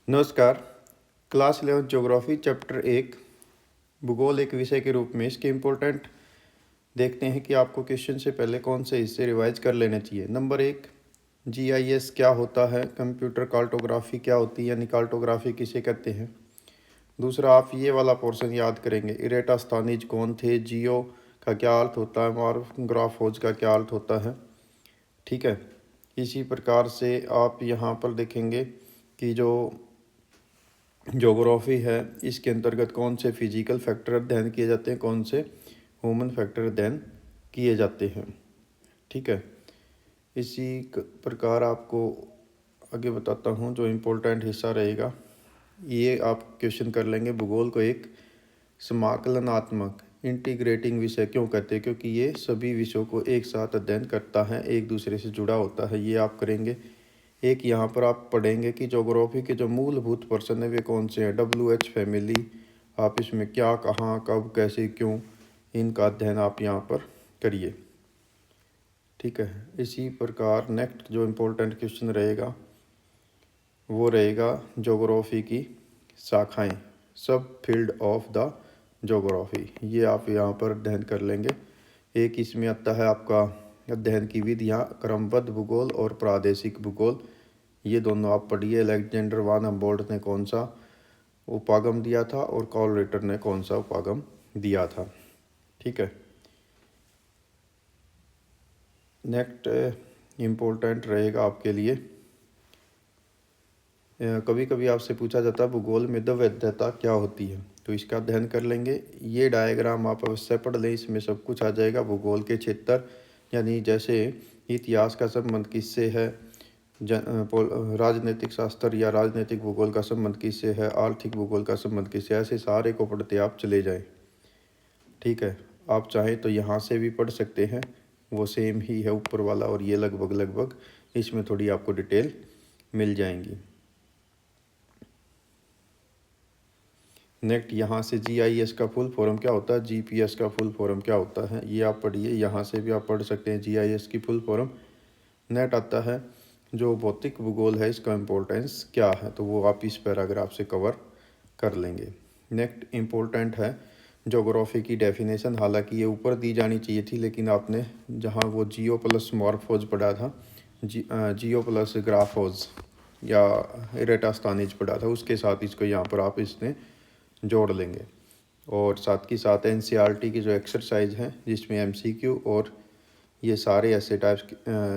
नमस्कार। Class 11 geography chapter 1 भूगोल एक विषय के रूप में इसके इम्पोर्टेंट देखते हैं कि आपको क्वेश्चन से पहले कौन से हिस्से रिवाइज कर लेने चाहिए। नंबर 1, जीआईएस क्या होता है, कंप्यूटर कार्टोग्राफी क्या होती है यानी कार्टोग्राफी किसे कहते हैं। दूसरा, आप ये वाला पोर्शन याद करेंगे, इरेटास्थानीज कौन थे, जियो का क्या अर्थ होता है, मॉर्फोग्राफोज का क्या अर्थ होता है। ठीक है, इसी प्रकार से आप यहाँ पर देखेंगे कि जो ज्योग्राफी है इसके अंतर्गत कौन से फिजिकल फैक्टर अध्ययन किए जाते हैं, कौन से ह्यूमन फैक्टर अध्ययन किए जाते हैं। ठीक है, इसी प्रकार आपको आगे बताता हूँ जो इम्पोर्टेंट हिस्सा रहेगा। ये आप क्वेश्चन कर लेंगे, भूगोल को एक समाकलनात्मक इंटीग्रेटिंग विषय क्यों कहते हैं, क्योंकि ये सभी विषयों को एक साथ अध्ययन करता है, एक दूसरे से जुड़ा होता है। ये आप करेंगे। एक यहाँ पर आप पढ़ेंगे कि ज्योग्राफी के जो मूलभूत पर्सन है वे कौन से हैं, WH फैमिली, आप इसमें क्या, कहाँ, कब, कैसे, क्यों, इनका अध्ययन आप यहाँ पर करिए। ठीक है, इसी प्रकार नेक्स्ट जो इम्पोर्टेंट क्वेश्चन रहेगा वो रहेगा ज्योग्राफी की शाखाएं, सब फील्ड ऑफ द ज्योग्राफी। ये आप यहाँ पर अध्ययन कर लेंगे। एक इसमें आता है आपका अध्ययन की विधियाँ, क्रमबद्ध भूगोल और प्रादेशिक भूगोल। ये दोनों आप पढ़िए। अलेक्जेंडर वान हम्बोल्ट ने कौन सा उपागम दिया था और कार्ल रिटर ने कौन सा उपागम दिया था। ठीक है, नेक्स्ट इम्पोर्टेंट रहेगा आपके लिए, कभी कभी आपसे पूछा जाता है भूगोल में द्वैधता क्या होती है, तो इसका अध्ययन कर लेंगे। ये डायग्राम आप अवश्य पढ़ लें, इसमें सब कुछ आ जाएगा। भूगोल के क्षेत्र यानी जैसे इतिहास का संबंध किससे है, राजनीतिक शास्त्र या राजनीतिक भूगोल का संबंध किससे है, आर्थिक भूगोल का संबंध किससे, ऐसे सारे को पढ़ते आप चले जाएं। ठीक है, आप चाहें तो यहाँ से भी पढ़ सकते हैं, वो सेम ही है ऊपर वाला, और ये लगभग इसमें थोड़ी आपको डिटेल मिल जाएंगी। नेक्स्ट यहाँ से GIS का फुल फॉर्म क्या होता है, GPS का फुल फॉर्म क्या होता है, ये आप पढ़िए। यहाँ से भी आप पढ़ सकते हैं GIS की फुल फॉर्म। नेक्स्ट आता है जो भौतिक भूगोल है इसका इम्पोर्टेंस क्या है, तो वो आप इस पैराग्राफ से कवर कर लेंगे। नेक्स्ट इम्पोर्टेंट है ज्योग्राफी की डेफिनेशन। हालांकि ये ऊपर दी जानी चाहिए थी, लेकिन आपने जहाँ वो जियो प्लस मॉर्फोज पढ़ा था, जियो प्लस ग्राफोज या इरेटास्थानीज पढ़ा था, उसके साथ इसको यहाँ पर आप इसने जोड़ लेंगे। और साथ ही साथ NCERT की जो एक्सरसाइज हैं जिसमें MCQ और ये सारे ऐसे टाइप्स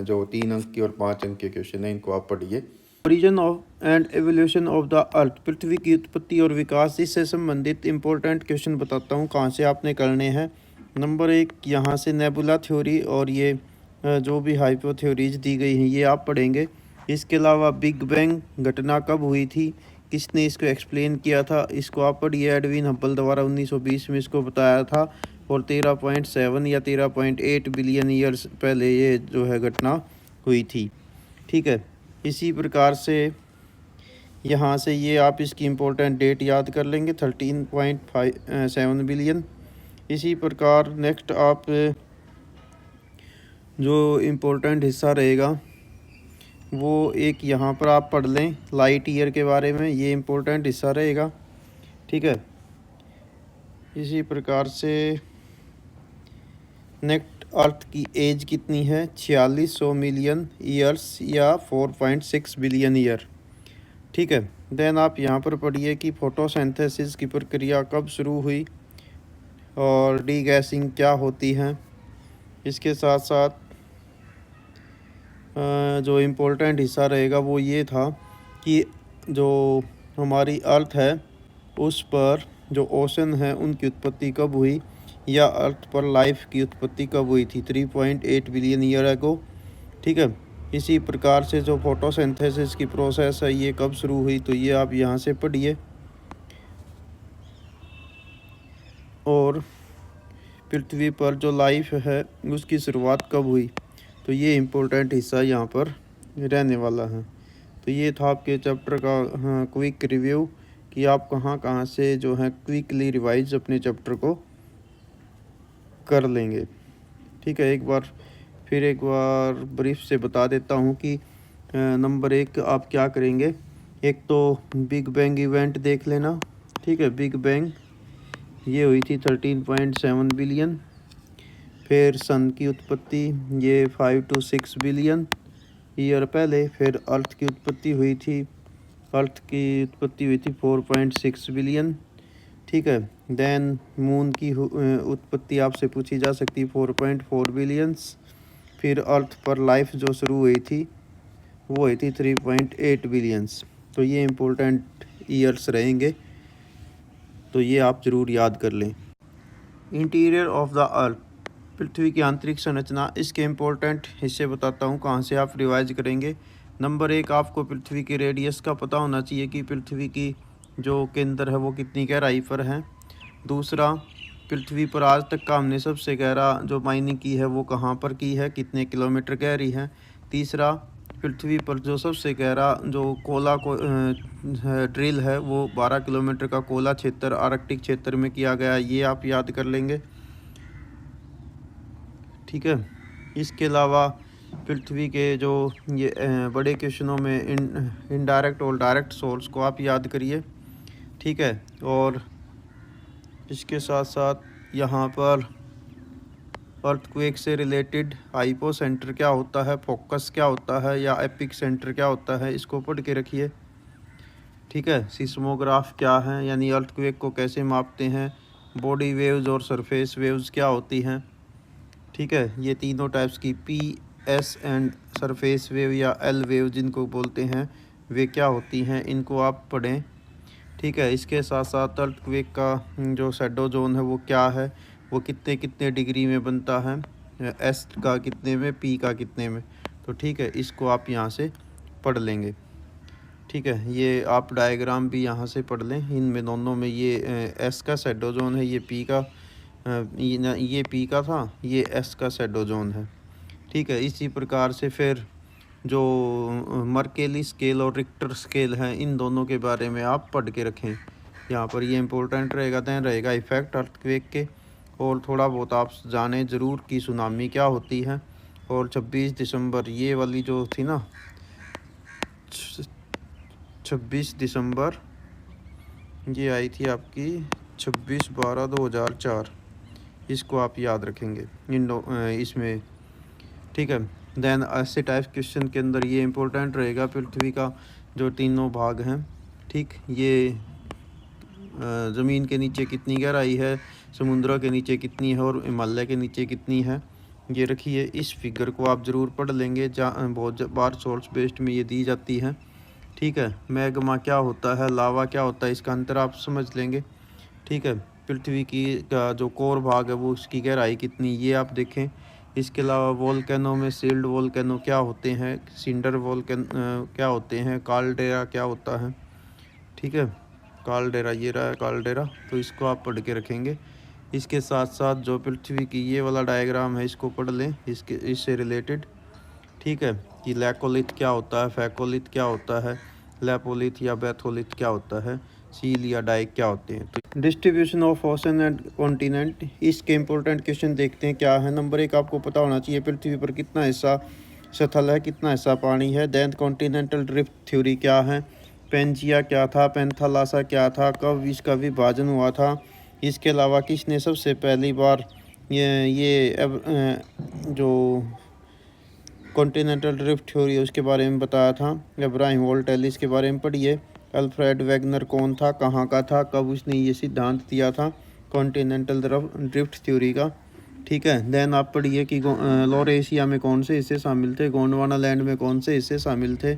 जो 3 अंक की और 5 अंक के क्वेश्चन हैं, इनको आप पढ़िए। Origin of and evolution of the earth, पृथ्वी की उत्पत्ति और विकास, इससे संबंधित इंपॉर्टेंट क्वेश्चन बताता हूँ कहाँ से आपने करने हैं। नंबर 1, यहाँ से नेबुला थ्योरी और ये जो भी हाइपो थ्योरीज दी गई हैं ये आप पढ़ेंगे। इसके अलावा बिग बैंग घटना कब हुई थी, किसने इसको एक्सप्लेन किया था, इसको आप पढ़िए। एडविन हब्बल द्वारा 1920 में इसको बताया था, और 13.7 या 13.8 बिलियन ईयर्स पहले ये जो है घटना हुई थी। ठीक है, इसी प्रकार से यहाँ से ये आप इसकी इम्पोर्टेंट डेट याद कर लेंगे, 13.7 बिलियन। इसी प्रकार नेक्स्ट आप जो इम्पोर्टेंट हिस्सा रहेगा वो एक यहाँ पर आप पढ़ लें, लाइट ईयर के बारे में, ये इम्पोर्टेंट हिस्सा रहेगा। ठीक है, इसी प्रकार से नेक्स्ट अर्थ की एज कितनी है, 4600 मिलियन ईयर्स या 4.6 बिलियन ईयर। ठीक है, देन आप यहाँ पर पढ़िए कि फोटोसिंथेसिस की प्रक्रिया कब शुरू हुई और डीगैसिंग क्या होती है। इसके साथ साथ जो इम्पोर्टेंट हिस्सा रहेगा वो ये था कि जो हमारी अर्थ है उस पर जो ओशन है उनकी उत्पत्ति कब हुई, या अर्थ पर लाइफ की उत्पत्ति कब हुई थी, 3.8 बिलियन ईयर अगो। ठीक है, इसी प्रकार से जो फोटोसिंथेसिस की प्रोसेस है ये कब शुरू हुई, तो ये आप यहाँ से पढ़िए। और पृथ्वी पर जो लाइफ है उसकी शुरुआत कब हुई, तो ये इम्पोर्टेंट हिस्सा यहाँ पर रहने वाला है। तो ये था आपके चैप्टर का क्विक रिव्यू कि आप कहाँ कहाँ से जो है क्विकली रिवाइज अपने चैप्टर को कर लेंगे। ठीक है, एक बार ब्रीफ से बता देता हूँ कि नंबर 1 आप क्या करेंगे, एक तो बिग बैंग इवेंट देख लेना, ठीक है। बिग बैंग ये हुई थी 13.7 बिलियन। फिर सन की उत्पत्ति ये 5 to 6 बिलियन ईयर पहले। फिर अर्थ की उत्पत्ति हुई थी 4.6 बिलियन, ठीक है। देन मून की उत्पत्ति आपसे पूछी जा सकती है 4.4 बिलियंस। फिर अर्थ पर लाइफ जो शुरू हुई थी वो हुई थी 3.8 बिलियंस। तो ये इम्पोर्टेंट ईयर्स रहेंगे, तो ये आप ज़रूर याद कर लें। इंटीरियर ऑफ द अर्थ, पृथ्वी की आंतरिक संरचना, इसके इम्पोर्टेंट हिस्से बताता हूँ कहाँ से आप रिवाइज करेंगे। नंबर 1, आपको पृथ्वी के रेडियस का पता होना चाहिए कि पृथ्वी की जो केंद्र है वो कितनी गहराई पर है। दूसरा, पृथ्वी पर आज तक का हमने सबसे गहरा जो माइनिंग की है वो कहाँ पर की है, कितने किलोमीटर गहरी है। तीसरा, पृथ्वी पर जो सबसे गहरा जो कोला को ड्रिल है वो 12 किलोमीटर का कोला क्षेत्र आर्कटिक क्षेत्र में किया गया, ये आप याद कर लेंगे, ठीक है। इसके अलावा पृथ्वी के जो ये बड़े क्वेश्चनों में इनडायरेक्ट और डायरेक्ट सोर्स को आप याद करिए, ठीक है। और इसके साथ साथ यहाँ पर अर्थक्वेक से रिलेटेड हाइपो सेंटर क्या होता है, फोकस क्या होता है या एपिक सेंटर क्या होता है, इसको पढ़ के रखिए, ठीक है। सिस्मोग्राफ क्या है, यानी अर्थक्वेक को कैसे मापते हैं। बॉडी वेव्स और सरफेस वेव्स क्या होती हैं, ठीक है। ये तीनों टाइप्स की PS एंड सरफेस वेव या L वेव जिनको बोलते हैं वे क्या होती हैं, इनको आप पढ़ें, ठीक है। इसके साथ साथ अर्थक्वेक का जो शैडो जोन है वो क्या है, वो कितने कितने डिग्री में बनता है, S का कितने में, P का कितने में, तो ठीक है, इसको आप यहाँ से पढ़ लेंगे, ठीक है। ये आप डायग्राम भी यहाँ से पढ़ लें, इनमें दोनों में ये S का शैडो जोन है, ये P का ये P का था, ये S का शैडो जोन है, ठीक है। इसी प्रकार से फिर जो मर्केली स्केल और रिक्टर स्केल हैं इन दोनों के बारे में आप पढ़ के रखें, यहाँ पर ये इम्पोर्टेंट रहेगा। दैन रहेगा इफ़ेक्ट अर्थक्वेक के, और थोड़ा बहुत आप जानें ज़रूर कि सुनामी क्या होती है। और 26 दिसंबर ये वाली जो थी ना, 26 दिसंबर ये आई थी आपकी 26/12/2004, इसको आप याद रखेंगे इसमें, ठीक है। देन ऐसे टाइप क्वेश्चन के अंदर ये इम्पोर्टेंट रहेगा पृथ्वी का जो तीनों भाग हैं, ठीक। ये ज़मीन के नीचे कितनी गहराई है, समुद्र के नीचे कितनी है और हिमालय के नीचे कितनी है, ये रखिए। इस फिगर को आप ज़रूर पढ़ लेंगे, बहुत बार सोर्स बेस्ड में ये दी जाती है, ठीक है। मैग्मा क्या होता है, लावा क्या होता है, इसका अंतर आप समझ लेंगे, ठीक है। पृथ्वी की का जो कोर भाग है वो उसकी गहराई कितनी, ये आप देखें। इसके अलावा वोल्केनो में सील्ड वोल्केनो क्या होते हैं, सिंडर वोल्केनो क्या होते हैं, काल्डेरा क्या होता है, ठीक है। काल्डेरा ये रहा है काल्डेरा, तो इसको आप पढ़ के रखेंगे। इसके साथ साथ जो पृथ्वी की ये वाला डायग्राम है इसको पढ़ लें, इससे रिलेटेड, ठीक है। कि लैकोलिथ क्या होता है, फैकोलिथ क्या होता है, लैपोलिथ या बैथोलिथ क्या होता है, सील या डाइक क्या होते हैं। तो distribution of ocean and continent, इसके इंपॉर्टेंट क्वेश्चन देखते हैं क्या है। नंबर 1, आपको पता होना चाहिए पृथ्वी पर कितना हिस्सा स्थल है, कितना हिस्सा पानी है। देन कॉन्टिनेंटल ड्रिफ्ट थ्योरी क्या है, पेंजिया क्या था, पेंथालासा क्या था, कब इसका विभाजन हुआ था। इसके अलावा किसने सबसे पहली बार जो कॉन्टिनेंटल ड्रिफ्ट थ्योरी है उसके बारे में बताया था, इब्राहिम वॉल्ट एलिस के बारे में पढ़िए। अल्फ्रेड वैगनर कौन था, कहाँ का था, कब उसने ये सिद्धांत दिया था कॉन्टिनेंटल ड्रिफ्ट थ्योरी का, ठीक है। देन आप पढ़िए कि लॉरेशिया में कौन से हिस्से शामिल थे, गोंडवाना लैंड में कौन से हिस्से शामिल थे,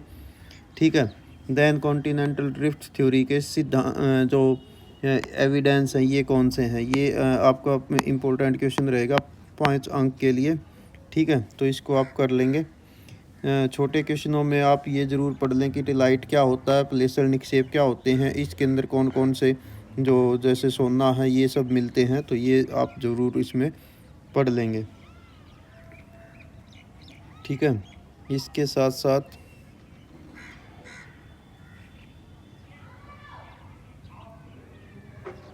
ठीक है। देन कॉन्टिनेंटल ड्रिफ्ट थ्योरी के सिद्धांत जो एविडेंस हैं ये कौन से हैं, ये आपका इम्पोर्टेंट क्वेश्चन रहेगा 5 अंक के लिए, ठीक है। तो इसको आप कर लेंगे। छोटे क्वेश्चनों में आप ये ज़रूर पढ़ लें कि टिलाइट क्या होता है, प्लेसर निक्षेप क्या होते हैं, इसके अंदर कौन कौन से जो जैसे सोना है ये सब मिलते हैं, तो ये आप ज़रूर इसमें पढ़ लेंगे, ठीक है। इसके साथ साथ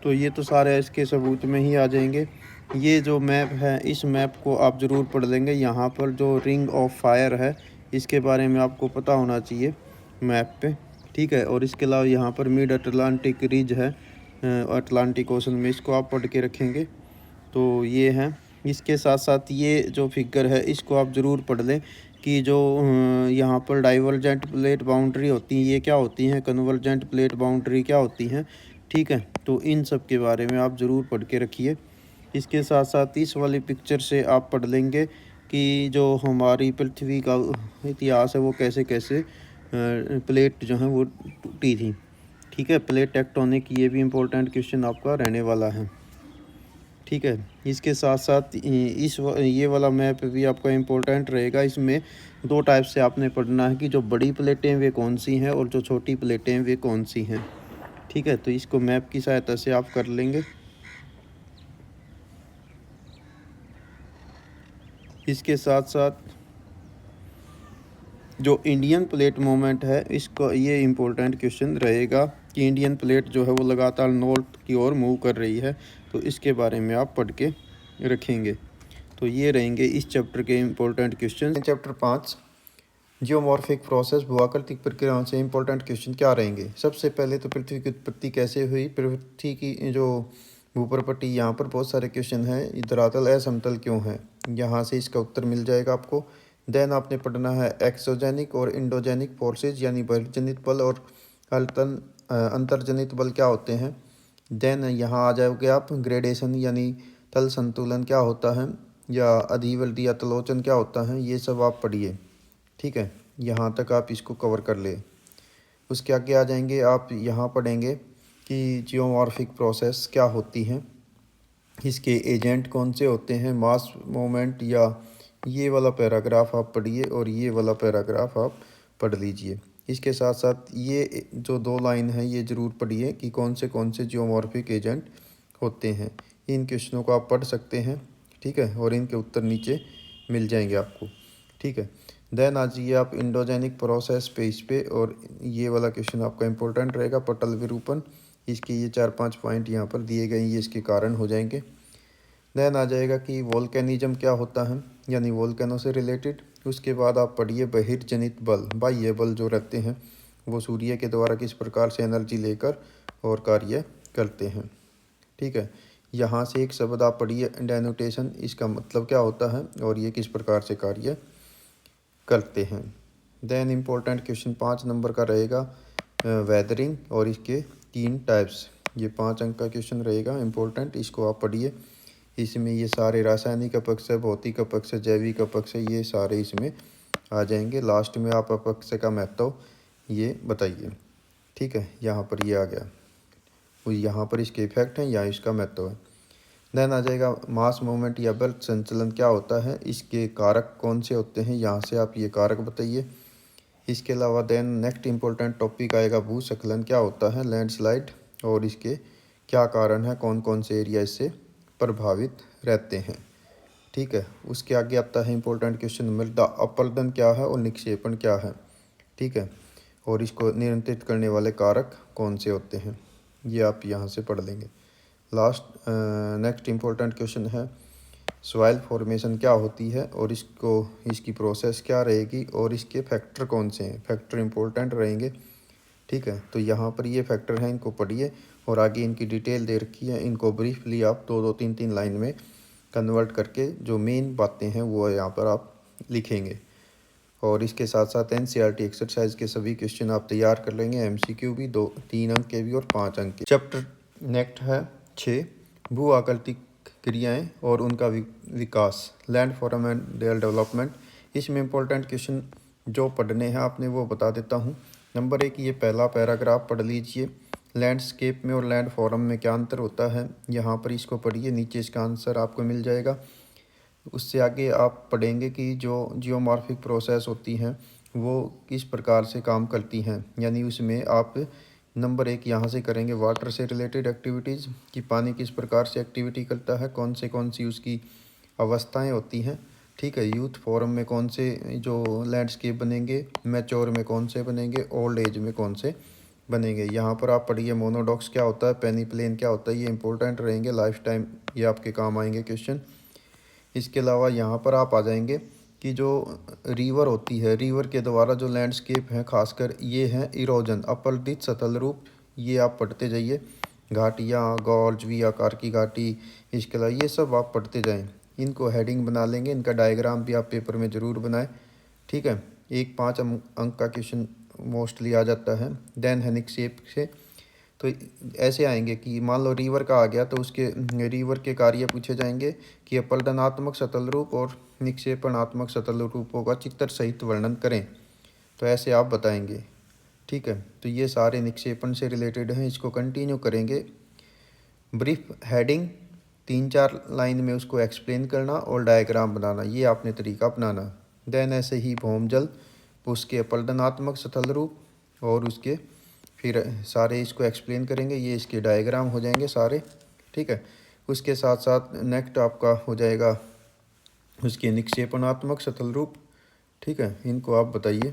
तो ये तो सारे इसके सबूत में ही आ जाएंगे। ये जो मैप है इस मैप को आप ज़रूर पढ़ लेंगे। यहाँ पर जो रिंग ऑफ फायर है इसके बारे में आपको पता होना चाहिए मैप पे, ठीक है। और इसके अलावा यहाँ पर मिड अटलांटिक रिज है अटलांटिक ओशन में, इसको आप पढ़ के रखेंगे। तो ये है। इसके साथ साथ ये जो फिगर है इसको आप ज़रूर पढ़ लें कि जो यहाँ पर डाइवर्जेंट प्लेट बाउंड्री होती हैं ये क्या होती हैं, कन्वर्जेंट प्लेट बाउंड्री क्या होती हैं। ठीक है, तो इन सब के बारे में आप ज़रूर पढ़ के रखिए। इसके साथ साथ इस वाली पिक्चर से आप पढ़ लेंगे कि जो हमारी पृथ्वी का इतिहास है वो कैसे कैसे प्लेट जो हैं वो टूटी थी। ठीक है, प्लेट टेक्टोनिक, ये भी इम्पोर्टेंट क्वेश्चन आपका रहने वाला है। ठीक है, इसके साथ साथ ये वाला मैप भी आपका इम्पोर्टेंट रहेगा। इसमें 2 टाइप से आपने पढ़ना है कि जो बड़ी प्लेटें वे कौन सी हैं और जो छोटी प्लेटें वे कौन सी हैं। ठीक है, तो इसको मैप की सहायता से आप कर लेंगे। इसके साथ साथ जो इंडियन प्लेट मूवमेंट है इसको, ये इम्पोर्टेंट क्वेश्चन रहेगा कि इंडियन प्लेट जो है वो लगातार नॉर्थ की ओर मूव कर रही है, तो इसके बारे में आप पढ़ के रखेंगे। तो ये रहेंगे इस चैप्टर के important question. Chapter 5 geomorphic process, भूआकृतिक प्रक्रियाओं से इम्पोर्टेंट क्वेश्चन क्या रहेंगे। सबसे पहले तो पृथ्वी की उत्पत्ति कैसे हुई, पृथ्वी की जो भूप्रपट्टी, यहाँ पर बहुत सारे क्वेश्चन हैं। धरातल असमतल क्यों है, यहाँ से इसका उत्तर मिल जाएगा आपको। देन आपने पढ़ना है एक्सोजेनिक और इंडोजेनिक फोर्सेज, यानी बहिर्जनित बल और अंतर्जनित बल क्या होते हैं। देन यहाँ आ जाओगे आप ग्रेडेशन, यानी तल संतुलन क्या होता है, या अधिवर्ती या तलोचन क्या होता है, ये सब आप पढ़िए। ठीक है, यहाँ तक आप इसको कवर कर ले। उसके आगे आ जाएंगे आप, यहाँ पढ़ेंगे कि जियोमॉर्फिक प्रोसेस क्या होती हैं, इसके एजेंट कौन से होते हैं, मास मोमेंट, या ये वाला पैराग्राफ आप पढ़िए और ये वाला पैराग्राफ आप पढ़ लीजिए। इसके साथ साथ ये जो 2 लाइन है ये ज़रूर पढ़िए कि कौन से जियोमॉर्फिक एजेंट होते हैं। इन क्वेश्चनों को आप पढ़ सकते हैं। ठीक है, और इनके उत्तर नीचे मिल जाएंगे आपको। ठीक है, देन आ जाइए आप इंडोजेनिक प्रोसेस पे, इस पे, और ये वाला क्वेश्चन आपका इम्पोर्टेंट रहेगा, पटल विरूपण। इसके ये 4-5 पॉइंट यहाँ पर दिए गए, ये इसके कारण हो जाएंगे। देन आ जाएगा कि वोल्केनिज्म क्या होता है, यानी वोल्केनो से रिलेटेड। उसके बाद आप पढ़िए बहिर्जनित बल, बाह्य बल जो रहते हैं वो सूर्य के द्वारा किस प्रकार से एनर्जी लेकर और कार्य करते हैं। ठीक है, यहाँ से एक शब्द आप पढ़िए डेनोटेशन, इसका मतलब क्या होता है और ये किस प्रकार से कार्य करते हैं। देन इम्पोर्टेंट क्वेश्चन 5 नंबर का रहेगा वेदरिंग और इसके 3 टाइप्स। ये 5 अंक का क्वेश्चन रहेगा इम्पोर्टेंट, इसको आप पढ़िए। इसमें ये सारे रासायनिक अपक्षय, भौतिक अपक्षय, जैविक अपक्षय, ये सारे इसमें आ जाएंगे। लास्ट में आप अपक्षय का महत्व ये बताइए। ठीक है, यहाँ पर ये आ गया, वो यहाँ पर इसके इफेक्ट हैं या इसका महत्व है। देन आ जाएगा मास मूवमेंट या बल संचलन क्या होता है, इसके कारक कौन से होते हैं, यहाँ से आप ये कारक बताइए। इसके अलावा देन नेक्स्ट इम्पोर्टेंट टॉपिक आएगा भूस्खलन क्या होता है, लैंडस्लाइड, और इसके क्या कारण है, कौन कौन से एरिया इससे प्रभावित रहते हैं। ठीक है, उसके आगे आता है इम्पोर्टेंट क्वेश्चन मृदा अपरदन क्या है और निक्षेपण क्या है। ठीक है, और इसको नियंत्रित करने वाले कारक कौन से होते हैं, ये आप यहाँ से पढ़ लेंगे। लास्ट नेक्स्ट इम्पोर्टेंट क्वेश्चन है सॉइल फॉर्मेशन क्या होती है और इसकी प्रोसेस क्या रहेगी और इसके फैक्टर कौन से हैं, फैक्टर इम्पोर्टेंट रहेंगे। ठीक है, तो यहाँ पर ये फैक्टर हैं, इनको पढ़िए और आगे इनकी डिटेल दे रखी है, इनको ब्रीफली आप 2-2, 3-3 लाइन में कन्वर्ट करके जो मेन बातें हैं वो यहाँ पर आप लिखेंगे। और इसके साथ साथ NCERT एक्सरसाइज के सभी क्वेश्चन आप तैयार कर लेंगे, MCQ भी 2-3 अंक के भी और 5 अंक के। चैप्टर नेक्स्ट है 6 भू आकृतिक क्रियाएं और उनका विकास, land form and their development. इसमें इम्पोर्टेंट क्वेश्चन जो पढ़ने हैं आपने वो बता देता हूँ। नंबर 1, ये पहला पैराग्राफ पढ़ लीजिए, लैंडस्केप में और लैंड फॉर्म में क्या अंतर होता है, यहाँ पर इसको पढ़िए, नीचे इसका आंसर आपको मिल जाएगा। उससे आगे आप पढ़ेंगे कि जो जियोमॉर्फिक प्रोसेस होती हैं वो किस प्रकार से काम करती हैं, यानी उसमें आप नंबर 1 यहाँ से करेंगे वाटर से रिलेटेड एक्टिविटीज़, कि पानी किस प्रकार से एक्टिविटी करता है, कौन सी उसकी अवस्थाएं होती हैं। ठीक है, यूथ फॉर्म में कौन से जो लैंडस्केप बनेंगे, मैच्योर में कौन से बनेंगे, ओल्ड एज में कौन से बनेंगे। यहाँ पर आप पढ़िए मोनोडॉक्स क्या होता है, पेनीप्लेन क्या होता है, ये इंपॉर्टेंट रहेंगे, लाइफ टाइम ये आपके काम आएंगे क्वेश्चन। इसके अलावा यहाँ पर आप आ जाएंगे कि जो रिवर होती है, रिवर के द्वारा जो लैंडस्केप है, खासकर ये है इरोजन, अपरदित सतल रूप, ये आप पढ़ते जाइए। घाटियाँ, गॉर्ज, वी आकार की घाटी, इसके अलावा ये सब आप पढ़ते जाएं। इनको हेडिंग बना लेंगे, इनका डायग्राम भी आप पेपर में ज़रूर बनाएं, ठीक है। एक 5 अंक का क्वेश्चन मोस्टली आ जाता है। देन है निक्षेप से, तो ऐसे आएंगे कि मान लो रिवर का आ गया तो उसके रिवर के कार्य पूछे जाएंगे कि अपलटनात्मक सतल रूप और निक्षेपणात्मक सतल रूपों का चित्र सहित वर्णन करें, तो ऐसे आप बताएंगे, ठीक है। तो ये सारे निक्षेपण से रिलेटेड हैं, इसको कंटिन्यू करेंगे। ब्रीफ हेडिंग 3-4 लाइन में उसको एक्सप्लेन करना और डायग्राम बनाना, ये आपने तरीका अपनाना। देन ऐसे ही भौमजल, उसके अपलटनात्मक सतल रूप और उसके फिर सारे इसको एक्सप्लेन करेंगे, ये इसके डायग्राम हो जाएंगे सारे, ठीक है। उसके साथ साथ नेक्स्ट आपका हो जाएगा उसके निक्षेपणात्मक सतल रूप, ठीक है। इनको आप बताइए,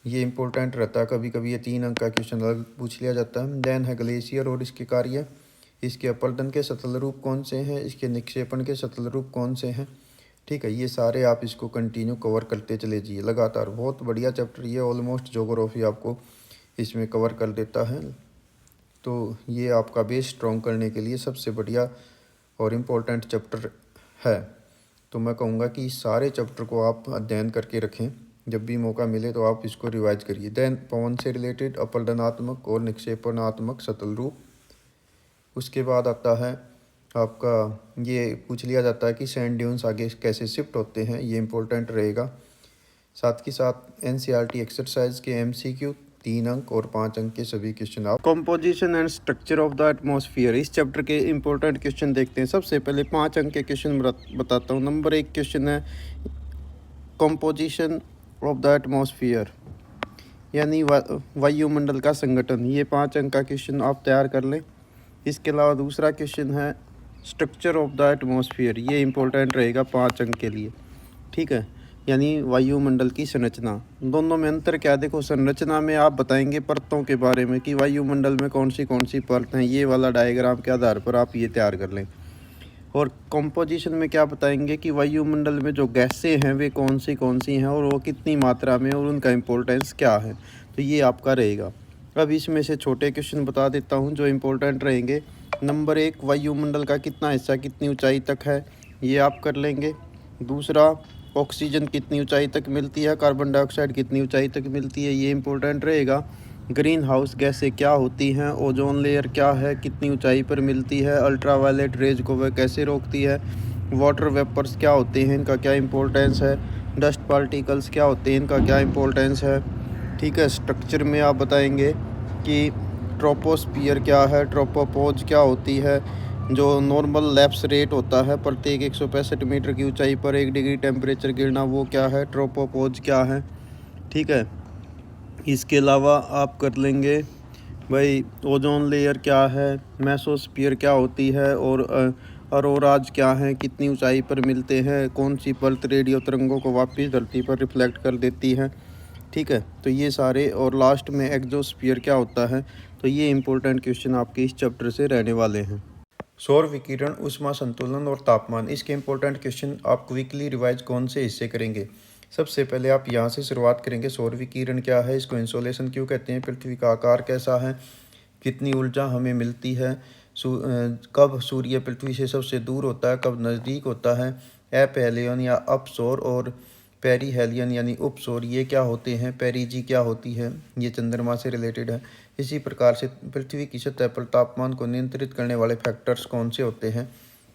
ये इंपॉर्टेंट रहता है, कभी कभी ये 3 अंक का क्वेश्चन अलग पूछ लिया जाता है। देन है ग्लेशियर और इसके कार्य, इसके अपरदन के सतल रूप कौन से हैं, इसके निक्षेपण के सतल रूप कौन से हैं, ठीक है। ये सारे आप इसको कंटिन्यू कवर करते चले जाइए लगातार। बहुत बढ़िया चैप्टर ये, ऑलमोस्ट ज्योग्राफी आपको इसमें कवर कर देता है। तो ये आपका बेस स्ट्रॉन्ग करने के लिए सबसे बढ़िया और इम्पोर्टेंट चैप्टर है। तो मैं कहूँगा कि इस सारे चैप्टर को आप अध्ययन करके रखें, जब भी मौका मिले तो आप इसको रिवाइज करिए। देन पवन से रिलेटेड अपलटनात्मक और निक्षेपणात्मक सतल रूप। उसके बाद आता है आपका, ये पूछ लिया जाता है कि सैंड ड्यून्स आगे कैसे शिफ्ट होते हैं, ये इम्पोर्टेंट रहेगा। साथ ही साथ एनसीईआरटी एक्सरसाइज के एमसीक्यू 3 अंक और 5 अंक के सभी क्वेश्चन आप। Composition and structure of the atmosphere, इस चैप्टर के इंपॉर्टेंट क्वेश्चन देखते हैं। सबसे पहले 5 अंक के क्वेश्चन बताता हूँ। नंबर 1 क्वेश्चन है कंपोजिशन ऑफ द एटमॉस्फेयर, यानी वायुमंडल का संगठन। ये 5 अंक का क्वेश्चन आप तैयार कर लें। इसके अलावा दूसरा क्वेश्चन है स्ट्रक्चर ऑफ द एटमॉस्फेयर, ये इंपॉर्टेंट रहेगा 5 अंक के लिए, ठीक है, यानी वायुमंडल की संरचना। दोनों में अंतर क्या, देखो संरचना में आप बताएंगे परतों के बारे में कि वायुमंडल में कौन सी परत हैं, ये वाला डायग्राम के आधार पर आप ये तैयार कर लें। और कंपोजिशन में क्या बताएंगे कि वायुमंडल में जो गैसें हैं वे कौन सी हैं और वो कितनी मात्रा में और उनका इम्पोर्टेंस क्या है, तो ये आपका रहेगा। अब इसमें से छोटे क्वेश्चन बता देता हूँ जो इम्पोर्टेंट रहेंगे। नंबर 1 वायुमंडल का कितना हिस्सा कितनी ऊंचाई तक है, ये आप कर लेंगे। दूसरा ऑक्सीजन कितनी ऊंचाई तक मिलती है, कार्बन डाइऑक्साइड कितनी ऊंचाई तक मिलती है, ये इम्पोर्टेंट रहेगा। ग्रीन हाउस गैसें क्या होती हैं, ओजोन लेयर क्या है, कितनी ऊंचाई पर मिलती है, अल्ट्रावायलेट रेज को वह कैसे रोकती है, वाटर वेपर्स क्या होते हैं, इनका क्या इंपॉर्टेंस है, डस्ट पार्टिकल्स क्या होते हैं, इनका क्या इंपॉर्टेंस है, ठीक है। स्ट्रक्चर में आप बताएंगे कि ट्रोपोस्फियर क्या है, ट्रोपोपोज क्या होती है, जो नॉर्मल लैप्स रेट होता है प्रत्येक 165 मीटर की ऊंचाई पर 1 डिग्री टेम्परेचर गिरना, वो क्या है, ट्रोपोपोज क्या है, ठीक है। इसके अलावा आप कर लेंगे भाई ओजोन लेयर क्या है, मेसोस्फीयर क्या होती है, और अरोराज क्या हैं, कितनी ऊंचाई पर मिलते हैं, कौन सी परत रेडियो तरंगों को वापस धरती पर रिफ्लेक्ट कर देती है, ठीक है। तो ये सारे, और लास्ट में एक्सोस्फीयर क्या होता है। तो ये इंपॉर्टेंट क्वेश्चन आपके इस चैप्टर से रहने वाले हैं। सौर विकिरण, ऊष्मा संतुलन और तापमान, इसके इंपॉर्टेंट क्वेश्चन आप क्विकली रिवाइज कौन से हिस्से करेंगे। सबसे पहले आप यहाँ से शुरुआत करेंगे। सौर विकिरण क्या है, इसको इंसोलेशन क्यों कहते हैं, पृथ्वी का आकार कैसा है, कितनी ऊर्जा हमें मिलती है, कब सूर्य पृथ्वी से सबसे दूर होता है, कब नज़दीक होता है, एपहेलियन या अपसौर और पेरीहेलियन यानी उपसौर ये क्या होते हैं, पेरीजी क्या होती है, ये चंद्रमा से रिलेटेड है। इसी प्रकार से पृथ्वी की सतह पर तापमान को नियंत्रित करने वाले फैक्टर्स कौन से होते हैं,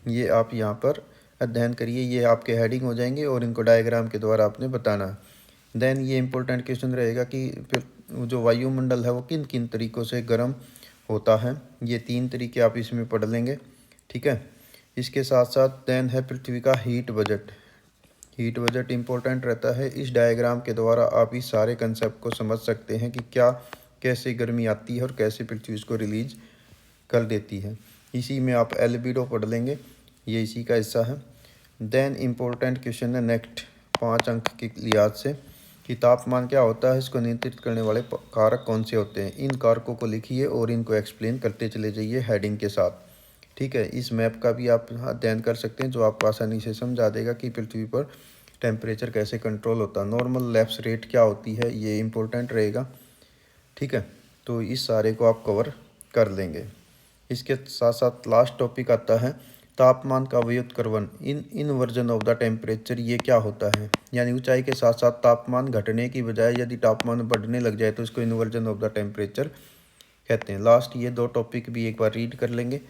ये आप यहाँ पर अध्ययन करिए। ये आपके हेडिंग हो जाएंगे और इनको डायग्राम के द्वारा आपने बताना है। देन ये इंपॉर्टेंट क्वेश्चन रहेगा कि जो वायुमंडल है वो किन किन तरीक़ों से गर्म होता है, ये 3 तरीके आप इसमें पढ़ लेंगे, ठीक है। इसके साथ साथ देन है पृथ्वी का heat budget. Heat budget important रहता है। इस डायग्राम के द्वारा आप इस सारे कंसेप्ट को समझ सकते हैं कि क्या कैसे गर्मी आती है और कैसे पृथ्वी इसको रिलीज कर देती है। इसी में आप एल्बिडो पढ़ लेंगे, ये इसी का हिस्सा है। देन इम्पोर्टेंट क्वेश्चन है नेक्स्ट 5 अंक के लिहाज से कि तापमान क्या होता है, इसको नियंत्रित करने वाले कारक कौन से होते हैं। इन कारकों को लिखिए और इनको एक्सप्लेन करते चले जाइए हेडिंग के साथ। ठीक है, इस मैप का भी आप अध्ययन कर सकते हैं जो आपको आसानी से समझा देगा कि पृथ्वी पर टेम्परेचर कैसे कंट्रोल होता है। नॉर्मल लैप्स रेट क्या होती है, ये इम्पोर्टेंट रहेगा। ठीक है, तो इस सारे को आप कवर कर लेंगे। इसके साथ साथ लास्ट टॉपिक आता है तापमान का व्युत्क्रमण, इनवर्जन ऑफ द टेम्परेचर। ये क्या होता है, यानी ऊंचाई के साथ साथ तापमान घटने की बजाय यदि तापमान बढ़ने लग जाए तो इसको इन्वर्जन ऑफ द टेम्परेचर कहते हैं। लास्ट ये दो टॉपिक भी एक बार रीड कर लेंगे।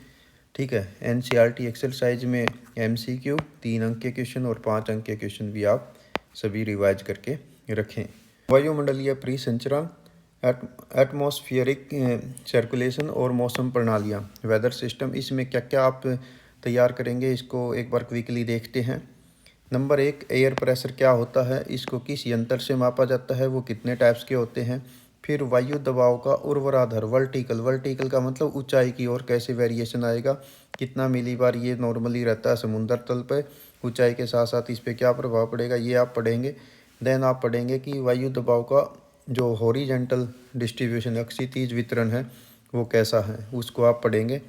ठीक है, एनसीईआरटी एक्सरसाइज में एमसीक्यू 3 अंक के क्वेश्चन और 5 अंक के क्वेश्चन भी आप सभी रिवाइज करके रखें। वायुमंडलीय परिसंचरण, एटमॉस्फेरिक सर्कुलेशन और मौसम प्रणालियाँ, वेदर सिस्टम, इसमें क्या क्या आप तैयार करेंगे इसको एक बार क्विकली देखते हैं। नंबर 1, एयर प्रेशर क्या होता है, इसको किस यंत्र से मापा जाता है, वो कितने टाइप्स के होते हैं। फिर वायु दबाव का ऊर्ध्वाधर, वर्टिकल का मतलब ऊंचाई की ओर कैसे वेरिएशन आएगा, कितना मिलीबार ये नॉर्मली रहता है समुद्र तल पे, ऊंचाई के साथ साथ इस पर क्या प्रभाव पड़ेगा, ये आप पढ़ेंगे। देन आप पढ़ेंगे कि वायु दबाव का जो हॉरिजेंटल डिस्ट्रीब्यूशन, क्षैतिज वितरण है, वो कैसा है, उसको आप पढ़ेंगे।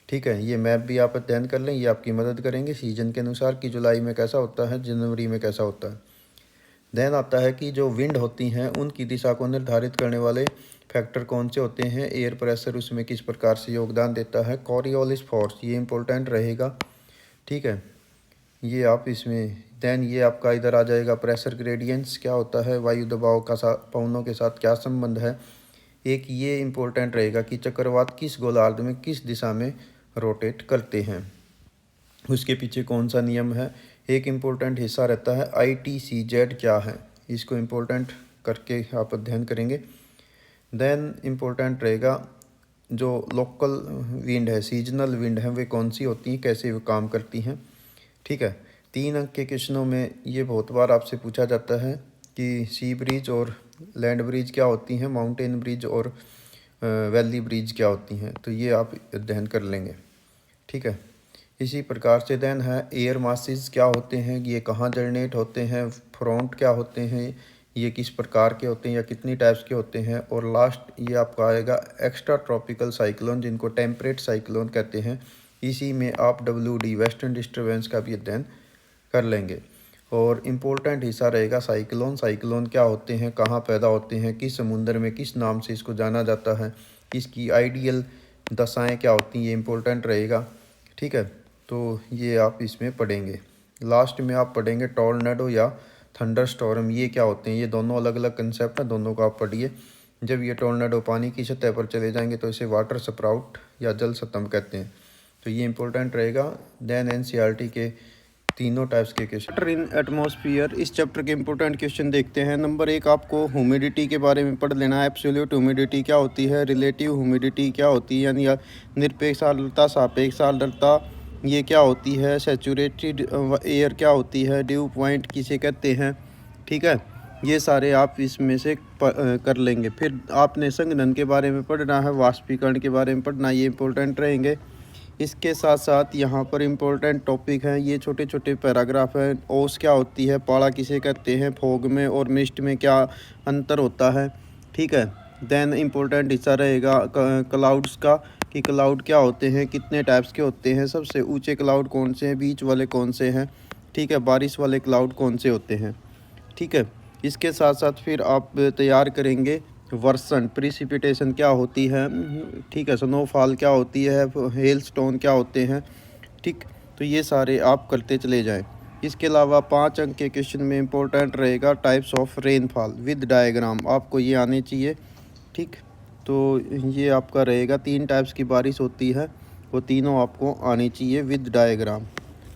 ठीक है, ये मैप भी आप अध्ययन कर लें, ये आपकी मदद करेंगे सीजन के अनुसार कि जुलाई में कैसा होता है, जनवरी में कैसा होता है। देन आता है कि जो विंड होती हैं उनकी दिशा को निर्धारित करने वाले फैक्टर कौन से होते हैं, एयर प्रेशर उसमें किस प्रकार से योगदान देता है, कॉरियोलिस फोर्स ये इंपॉर्टेंट रहेगा। ठीक है, ये आप इसमें, देन ये आपका इधर आ जाएगा प्रेशर ग्रेडियंट्स क्या होता है, वायु दबाव का पवनों के साथ क्या संबंध है। एक ये इम्पोर्टेंट रहेगा कि चक्रवात किस गोलार्ध में किस दिशा में रोटेट करते हैं, उसके पीछे कौन सा नियम है। एक इम्पोर्टेंट हिस्सा रहता है ITCZ क्या है, इसको इम्पोर्टेंट करके आप अध्ययन करेंगे। देन इम्पोर्टेंट रहेगा जो लोकल विंड है, सीजनल विंड है, वे कौन सी होती हैं, कैसे वे काम करती हैं। ठीक है, 3 अंक के क्वेश्चनों में ये बहुत बार आपसे पूछा जाता है कि सी ब्रिज और लैंड ब्रिज क्या होती हैं, माउंटेन ब्रिज और वैली ब्रिज क्या होती हैं, तो ये आप अध्ययन कर लेंगे। ठीक है, इसी प्रकार से देन है एयर मासेस क्या होते हैं, ये कहाँ जनरेट होते हैं, फ्रंट क्या होते हैं, ये किस प्रकार के होते हैं या कितनी टाइप्स के होते हैं। और लास्ट ये आपका आएगा एक्स्ट्रा ट्रॉपिकल साइक्लोन, जिनको टेम्परेट साइक्लोन कहते हैं। इसी में आप WD वेस्टर्न डिस्टर्बेंस का भी अध्ययन कर लेंगे। और इम्पोर्टेंट हिस्सा रहेगा साइक्लोन क्या होते हैं, कहाँ पैदा होते हैं, किस समुद्र में किस नाम से इसको जाना जाता है, इसकी आइडियल दशाएं क्या होती हैं, ये इम्पोर्टेंट रहेगा। ठीक है, तो ये आप इसमें पढ़ेंगे। लास्ट में आप पढ़ेंगे टॉर्नेडो या थंडर स्टॉर्म, ये क्या होते हैं, ये दोनों अलग अलग कंसेप्ट हैं, दोनों को आप पढ़िए। जब ये टॉर्नेडो पानी की सतह पर चले जाएंगे तो इसे वाटर स्प्राउट या जल स्तंभ कहते हैं, तो ये इंपॉर्टेंट रहेगा। देन एनसीईआरटी के तीनों टाइप्स के क्वेश्चन। वाटर इन एटमॉस्फेयर, इस चैप्टर के इंपॉर्टेंट क्वेश्चन देखते हैं। नंबर 1 आपको ह्यूमिडिटी के बारे में पढ़ लेना है। एब्सोल्यूट ह्यूमिडिटी क्या होती है, रिलेटिव ह्यूमिडिटी क्या होती है, यानी निरपेक्ष आर्द्रता, सापेक्ष आर्द्रता ये क्या होती है, सैचुरेटेड एयर क्या होती है, ड्यू पॉइंट किसे कहते हैं। ठीक है, ये सारे आप इसमें से कर लेंगे। फिर आपने संघनन के बारे में पढ़ना है, वाष्पीकरण के बारे में पढ़ना, ये इंपॉर्टेंट रहेंगे। इसके साथ साथ यहाँ पर इम्पोर्टेंट टॉपिक हैं, ये छोटे छोटे पैराग्राफ हैं। ओस क्या होती है, पाला किसे कहते हैं, फॉग में और मिस्ट में क्या अंतर होता है। ठीक है, देन इम्पोर्टेंट हिस्सा रहेगा क्लाउड्स का, कि क्लाउड क्या होते हैं, कितने टाइप्स के होते हैं, सबसे ऊंचे क्लाउड कौन से हैं, बीच वाले कौन से हैं। ठीक है, बारिश वाले क्लाउड कौन से होते हैं। ठीक है, इसके साथ साथ फिर आप तैयार करेंगे वर्षण, प्रिसिपिटेशन क्या होती है। ठीक है, स्नोफॉल क्या होती है, हेल स्टोन क्या होते हैं। ठीक, तो ये सारे आप करते चले जाएं। इसके अलावा 5 अंक के क्वेश्चन में इंपॉर्टेंट रहेगा types of rainfall with diagram, आपको ये आने चाहिए। ठीक, तो ये आपका रहेगा 3 टाइप्स की बारिश होती है, वो तीनों आपको आनी चाहिए विद डायग्राम।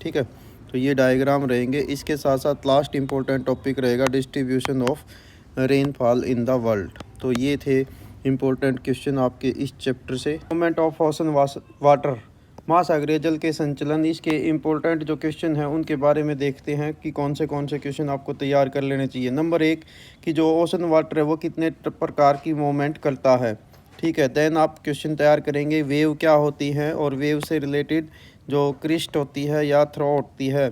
ठीक है, तो ये डायग्राम रहेंगे। इसके साथ साथ लास्ट इंपॉर्टेंट टॉपिक रहेगा distribution of rainfall in the world. तो ये थे इम्पोर्टेंट क्वेश्चन आपके इस चैप्टर से। मूवमेंट ऑफ ओशन वाटर, महासागरीय जल के संचलन, इसके इम्पोर्टेंट जो क्वेश्चन हैं उनके बारे में देखते हैं कि कौन से क्वेश्चन आपको तैयार कर लेने चाहिए। नंबर 1 कि जो ओशन वाटर है वो कितने प्रकार की मूवमेंट करता है। ठीक है, देन आप क्वेश्चन तैयार करेंगे वेव क्या होती हैं, और वेव से रिलेटेड जो क्रिस्ट होती है या थ्रो होती है,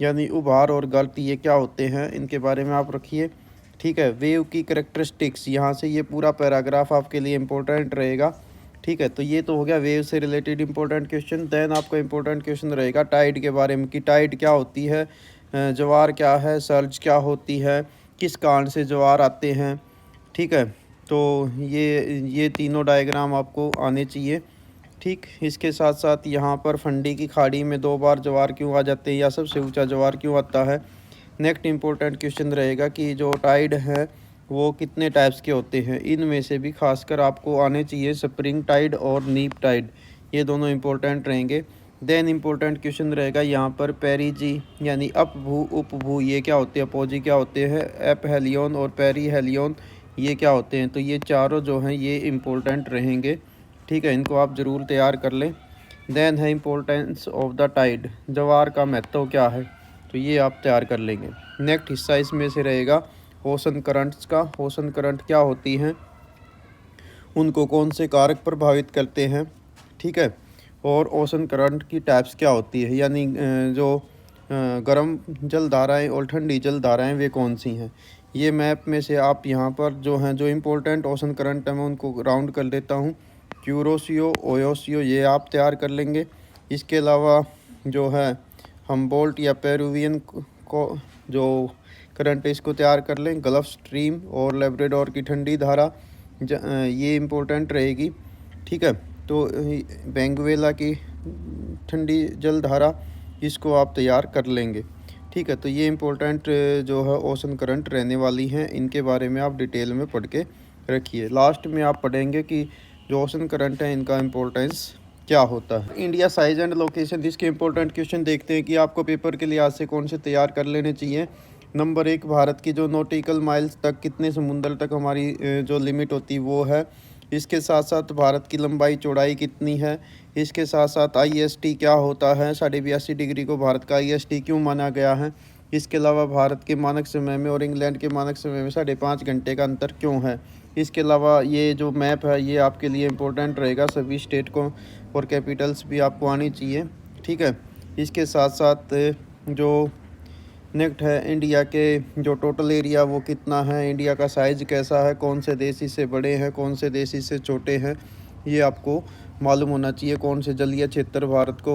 यानी उभार और गलती, ये क्या होते हैं, इनके बारे में आप रखिए। ठीक है, वेव की कैरेक्टरिस्टिक्स, यहाँ से ये पूरा पैराग्राफ आपके लिए इम्पोर्टेंट रहेगा। ठीक है, तो ये तो हो गया वेव से रिलेटेड इंपॉर्टेंट क्वेश्चन। देन आपका इंपॉर्टेंट क्वेश्चन रहेगा टाइड के बारे में कि टाइड क्या होती है, ज्वार क्या है, सर्ज क्या होती है, किस कारण से ज्वार आते हैं। ठीक है, तो ये तीनों डायग्राम आपको आने चाहिए। ठीक, इसके साथ साथ यहाँ पर फंडी की खाड़ी में 2 बार ज्वार क्यों आ जाते हैं या सबसे ऊंचा ज्वार क्यों आता है। नेक्स्ट इंपॉर्टेंट क्वेश्चन रहेगा कि जो टाइड है वो कितने टाइप्स के होते हैं। इनमें से भी खासकर आपको आने चाहिए स्प्रिंग टाइड और नीप टाइड, ये दोनों इंपॉर्टेंट रहेंगे। देन इंपॉर्टेंट क्वेश्चन रहेगा यहाँ पर पेरीजी यानी अपभू उपभू ये क्या होते हैं, अपोजी क्या होते हैं, एप हेलियन और पेरी हेलियन ये क्या होते हैं। तो ये चारों जो हैं ये इंपॉर्टेंट रहेंगे। ठीक है, इनको आप ज़रूर तैयार कर लें। देन है इम्पोर्टेंस ऑफ द टाइड, ज्वार का महत्व क्या है, तो ये आप तैयार कर लेंगे। नेक्स्ट हिस्सा इसमें से रहेगा ओशन करंट्स का। ओशन करंट क्या होती हैं, उनको कौन से कारक प्रभावित करते हैं। ठीक है, और ओशन करंट की टाइप्स क्या होती है, यानी जो गर्म जल धाराएँ और ठंडी जल धाराएँ वे कौन सी हैं। ये मैप में से आप यहाँ पर जो हैं जो इम्पोर्टेंट ओशन करंट है मैं उनको राउंड कर देता हूँ। क्यूरोसियो, ओयोसियो ये आप तैयार कर लेंगे। इसके अलावा जो है हम्बोल्ट या पेरुवियन को जो करंट है इसको तैयार कर लें। गल्फ स्ट्रीम और लेब्राडोर की ठंडी धारा ये इम्पोर्टेंट रहेगी। ठीक है, तो वेनेजुएला की ठंडी जल धारा इसको आप तैयार कर लेंगे। ठीक है, तो ये इम्पोर्टेंट जो है ओशन करंट रहने वाली हैं, इनके बारे में आप डिटेल में पढ़ के रखिए। लास्ट में आप पढ़ेंगे कि जो ओशन करंट है इनका इम्पोर्टेंस क्या होता है। इंडिया साइज एंड लोकेशन, इसके इंपॉर्टेंट क्वेश्चन देखते हैं कि आपको पेपर के लिहाज से कौन से तैयार कर लेने चाहिए। नंबर 1, भारत की जो नॉटिकल माइल्स तक कितने समुद्र तक हमारी जो लिमिट होती है वो है। इसके साथ साथ भारत की लंबाई चौड़ाई कितनी है। इसके साथ साथ IST क्या होता है, 82.5 डिग्री को भारत का IST क्यों माना गया है। इसके अलावा भारत के मानक समय में और इंग्लैंड के मानक समय में 5.5 घंटे का अंतर क्यों है। इसके अलावा ये जो मैप है ये आपके लिए इम्पोर्टेंट रहेगा, सभी स्टेट को और कैपिटल्स भी आपको आनी चाहिए। ठीक है, इसके साथ साथ जो नेक्स्ट है इंडिया के जो टोटल एरिया वो कितना है, इंडिया का साइज़ कैसा है, कौन से देश इससे बड़े हैं, कौन से देश इससे छोटे हैं, ये आपको मालूम होना चाहिए। कौन से जलीय क्षेत्र भारत को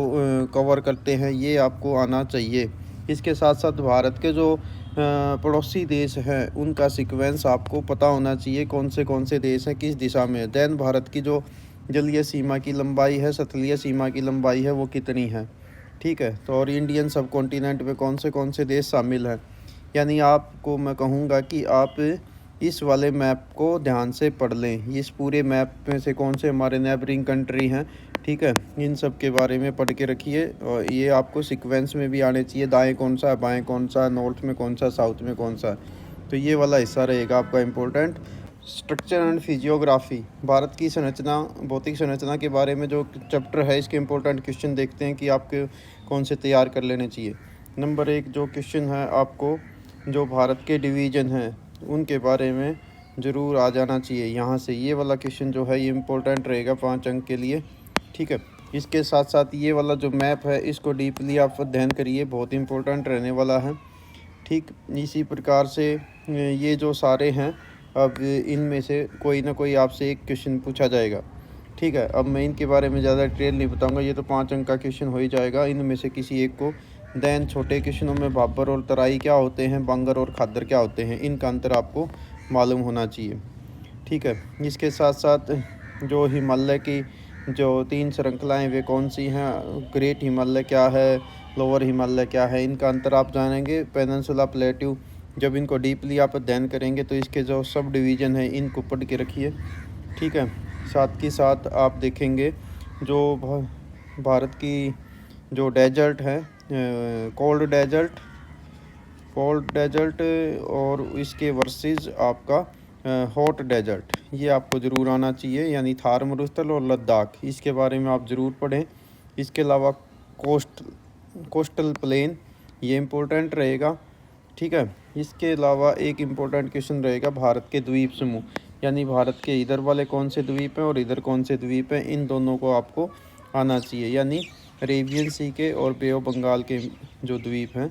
कवर करते हैं ये आपको आना चाहिए। इसके साथ साथ भारत के जो पड़ोसी देश हैं उनका सीक्वेंस आपको पता होना चाहिए, कौन से देश हैं किस दिशा में। दैन भारत की जो जलीय सीमा की लंबाई है, सतलीय सीमा की लंबाई है वो कितनी है। ठीक है, तो और इंडियन सब कॉन्टिनेंट में कौन से देश शामिल हैं। यानी आपको मैं कहूँगा कि आप इस वाले मैप को ध्यान से पढ़ लें। इस पूरे मैप में से कौन से हमारे नेबरिंग कंट्री हैं, ठीक है, इन सब के बारे में पढ़ के रखिए। और ये आपको सीक्वेंस में भी आने चाहिए, दाएं कौन सा है, बाएं कौन सा है, नॉर्थ में कौन सा, साउथ में कौन सा है। तो ये वाला हिस्सा रहेगा आपका important. Structure and physiography, Bharat की संरचना, भौतिक संरचना के बारे में जो चैप्टर है इसके इम्पोर्टेंट क्वेश्चन देखते हैं कि आपके कौन से तैयार कर लेने चाहिए। नंबर 1 जो क्वेश्चन है आपको जो भारत के डिवीज़न हैं उनके बारे में ज़रूर आ जाना चाहिए यहाँ से। ये वाला क्वेश्चन जो है ये इम्पोर्टेंट रहेगा 5 अंक के लिए। ठीक है, इसके साथ साथ ये वाला जो मैप है इसको डीपली आप अध्ययन करिए, बहुत इंपॉर्टेंट रहने वाला है। ठीक, इसी प्रकार से ये जो सारे हैं अब इनमें से कोई ना कोई आपसे एक क्वेश्चन पूछा जाएगा। ठीक है, अब मैं इनके बारे में ज़्यादा डिटेल नहीं बताऊंगा, ये तो 5 अंक का क्वेश्चन हो ही जाएगा, इनमें से किसी एक को। दैन छोटे क्वेश्चनों में भाबर और तराई क्या होते हैं, बांगर और खादर क्या होते हैं, इनका अंतर आपको मालूम होना चाहिए। ठीक है, इसके साथ साथ जो हिमालय की जो 3 श्रृंखलाएँ वे कौन सी हैं, ग्रेट हिमालय क्या है, लोअर हिमालय क्या है, इनका अंतर आप जानेंगे। पेनिनसुला, प्लेट्यू, जब इनको डीपली आप अध्ययन करेंगे तो इसके जो सब डिवीज़न है इनको पढ़ के रखिए। ठीक है, साथ ही साथ आप देखेंगे जो भारत की जो डेजर्ट है, कोल्ड डेजर्ट और इसके वर्सेस आपका हॉट डेजर्ट, ये आपको ज़रूर आना चाहिए, यानी थार मरुस्थल और लद्दाख, इसके बारे में आप ज़रूर पढ़ें। इसके अलावा कोस्टल प्लेन ये इम्पोर्टेंट रहेगा। ठीक है, इसके अलावा एक इम्पोर्टेंट क्वेश्चन रहेगा भारत के द्वीप समूह, यानी भारत के इधर वाले कौन से द्वीप हैं और इधर कौन से द्वीप हैं, इन दोनों को आपको आना चाहिए, यानी अरेबियन सी के और बे ऑफ बंगाल के जो द्वीप हैं।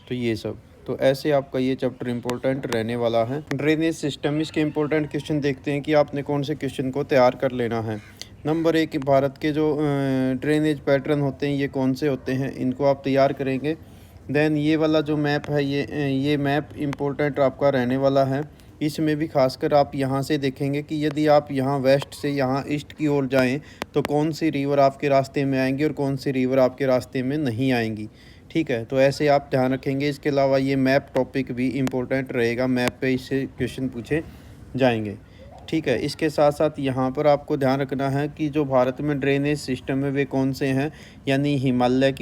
तो ये सब, तो ऐसे आपका ये चैप्टर इम्पोर्टेंट रहने वाला है। ड्रेनेज सिस्टम, इसके इम्पोर्टेंट क्वेश्चन देखते हैं कि आपने कौन से क्वेश्चन को तैयार कर लेना है। नंबर एक, भारत के जो ड्रेनेज पैटर्न होते हैं ये कौन से होते हैं, इनको आप तैयार करेंगे। देन ये वाला जो मैप है ये मैप इम्पोर्टेंट आपका रहने वाला है। इसमें भी खासकर आप यहाँ से देखेंगे कि यदि आप यहाँ वेस्ट से यहाँ ईस्ट की ओर जाएं तो कौन सी रिवर आपके रास्ते में आएंगी और कौन सी रिवर आपके रास्ते में नहीं आएंगी। ठीक है, तो ऐसे आप ध्यान रखेंगे। इसके अलावा ये मैप टॉपिक भी इम्पोर्टेंट रहेगा, मैप पे इससे क्वेश्चन पूछे जाएंगे। ठीक है, इसके साथ साथ यहाँ पर आपको ध्यान रखना है कि जो भारत में ड्रेनेज सिस्टम है वे कौन से हैं, यानी हिमालय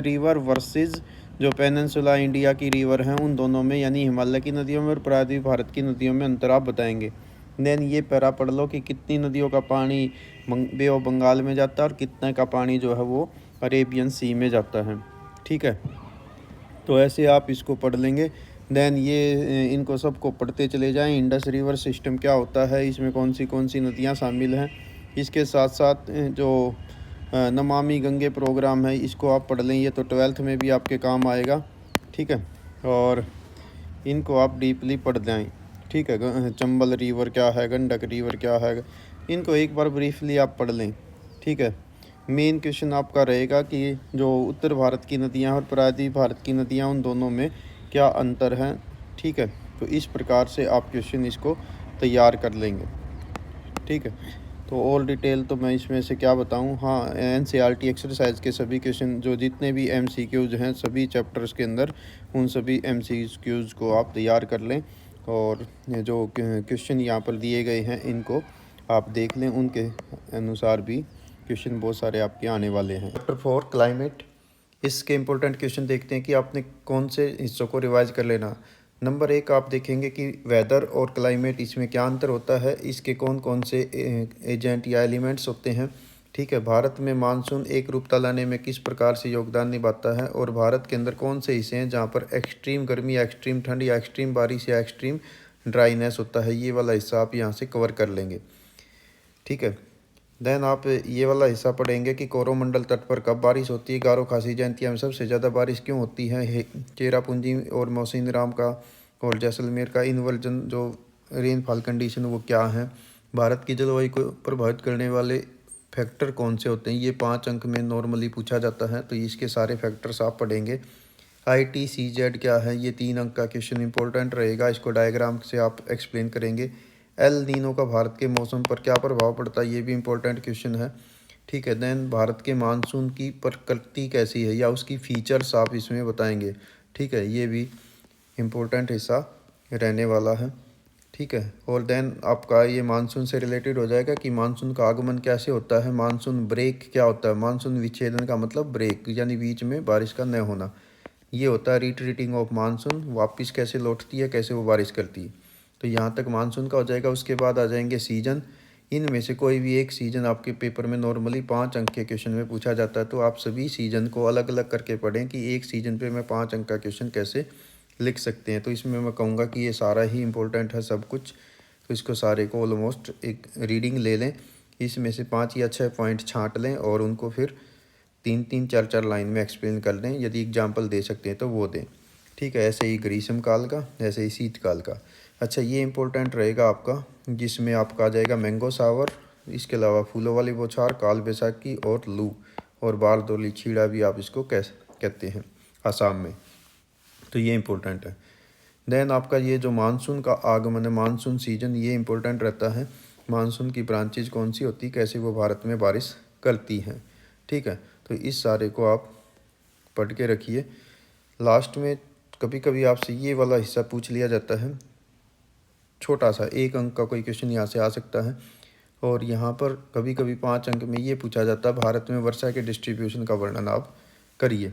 रिवर वर्सेस जो पेनिनसुला इंडिया की रिवर हैं उन दोनों में, यानी हिमालय की नदियों में और प्रायद्वीप भारत की नदियों में अंतर आप बताएंगे। देन ये पैरा पढ़ लो कि कितनी नदियों का पानी बे ऑफ बंगाल में जाता है और कितने का पानी जो है वो अरेबियन सी में जाता है। ठीक है, तो ऐसे आप इसको पढ़ लेंगे। देन ये इनको सबको पढ़ते चले जाएं। इंडस रिवर सिस्टम क्या होता है, इसमें कौन सी नदियाँ शामिल हैं। इसके साथ साथ जो नमामि गंगे प्रोग्राम है इसको आप पढ़ लें, ये तो 12th में भी आपके काम आएगा। ठीक है, और इनको आप डीपली पढ़ जाएँ। ठीक है, चंबल रिवर क्या है, गंडक रिवर क्या है, इनको एक बार ब्रीफली आप पढ़ लें। ठीक है, मेन क्वेश्चन आपका रहेगा कि जो उत्तर भारत की नदियाँ और प्रायद्वीप भारत की नदियाँ उन दोनों में क्या अंतर है। ठीक है, तो इस प्रकार से आप क्वेश्चन इसको तैयार कर लेंगे। ठीक है, तो और डिटेल तो मैं इसमें से क्या बताऊं। हाँ, एनसीईआरटी एक्सरसाइज के सभी क्वेश्चन जो जितने भी एमसीक्यूज हैं सभी चैप्टर्स के अंदर, उन सभी एमसीक्यूज को आप तैयार कर लें और जो क्वेश्चन यहाँ पर दिए गए हैं इनको आप देख लें, उनके अनुसार भी क्वेश्चन बहुत सारे आपके आने वाले हैं। चैप्टर 4 क्लाइमेट, इसके इम्पोर्टेंट क्वेश्चन देखते हैं कि आपने कौन से हिस्सों को रिवाइज कर लेना। नंबर 1 आप देखेंगे कि वेदर और क्लाइमेट इसमें क्या अंतर होता है, इसके कौन कौन से एजेंट या एलिमेंट्स होते हैं। ठीक है, भारत में मानसून एक रूपता लाने में किस प्रकार से योगदान निभाता है और भारत के अंदर कौन से हिस्से हैं जहाँ पर एक्सट्रीम गर्मी या एक्सट्रीम ठंड या एक्सट्रीम बारिश या एक्सट्रीम ड्राइनेस होता है, ये वाला हिस्सा आप यहाँ से कवर कर लेंगे। ठीक है, देन आप ये वाला हिस्सा पढ़ेंगे कि कोरोमंडल तट पर कब बारिश होती है, गारो खासी जयंतिया में सबसे ज़्यादा बारिश क्यों होती है, चेरापूंजी और मौसिन राम का और जैसलमेर का इन्वर्जन जो रेनफॉल कंडीशन वो क्या है, भारत की जलवायु को प्रभावित करने वाले फैक्टर कौन से होते हैं, ये 5 अंक में नॉर्मली पूछा जाता है, तो इसके सारे फैक्टर्स आप पढ़ेंगे। ITCZ क्या है, ये 3 अंक का क्वेश्चन इंपॉर्टेंट रहेगा, इसको डायग्राम से आप एक्सप्लेन करेंगे। एल नीनो का भारत के मौसम पर क्या प्रभाव पड़ता है, ये भी इम्पोर्टेंट क्वेश्चन है। ठीक है, देन भारत के मानसून की प्रकृति कैसी है या उसकी फीचर्स आप इसमें बताएंगे। ठीक है, ये भी इम्पोर्टेंट हिस्सा रहने वाला है। ठीक है, और देन आपका ये मानसून से रिलेटेड हो जाएगा कि मानसून का आगमन कैसे होता है, मानसून ब्रेक क्या होता है, मानसून विच्छेदन का मतलब ब्रेक यानी बीच में बारिश का न होना, ये होता है रिट्रीटिंग ऑफ मानसून, वापस कैसे लौटती है, कैसे वो बारिश करती है। तो यहाँ तक मानसून का हो जाएगा। उसके बाद आ जाएंगे सीजन, इनमें से कोई भी एक सीजन आपके पेपर में नॉर्मली 5 अंक के क्वेश्चन में पूछा जाता है, तो आप सभी सीजन को अलग अलग करके पढ़ें कि एक सीजन पे मैं 5 अंक का क्वेश्चन कैसे लिख सकते हैं। तो इसमें मैं कहूँगा कि ये सारा ही इम्पोर्टेंट है सब कुछ, तो इसको सारे को ऑलमोस्ट एक रीडिंग ले लें, इसमें से 5 या 6 पॉइंट छाँट लें और उनको फिर 3-3 4-4 लाइन में एक्सप्लेन कर दें, यदि एग्जाम्पल दे सकते हैं तो वो दें। ठीक है, ऐसे ही ग्रीष्म काल का, ऐसे ही शीतकाल का। अच्छा, ये इम्पोर्टेंट रहेगा आपका, जिसमें आपका आ जाएगा मैंगो सावर, इसके अलावा फूलों वाली बौछार, काल बैसाखी और लू, और बारदोली छीड़ा भी आप इसको कहते हैं आसाम में, तो ये इम्पोर्टेंट है। देन आपका ये जो मानसून का आगमन है, मानसून सीजन, ये इम्पोर्टेंट रहता है। मानसून की ब्रांचेज कौन सी होती, कैसे वो भारत में बारिश करती हैं। ठीक है, तो इस सारे को आप पढ़ के रखिए। लास्ट में कभी कभी आपसे ये वाला हिस्सा पूछ लिया जाता है, छोटा सा 1 अंक का कोई क्वेश्चन यहाँ से आ सकता है, और यहाँ पर कभी कभी 5 अंक में ये पूछा जाता है भारत में वर्षा के डिस्ट्रीब्यूशन का वर्णन आप करिए।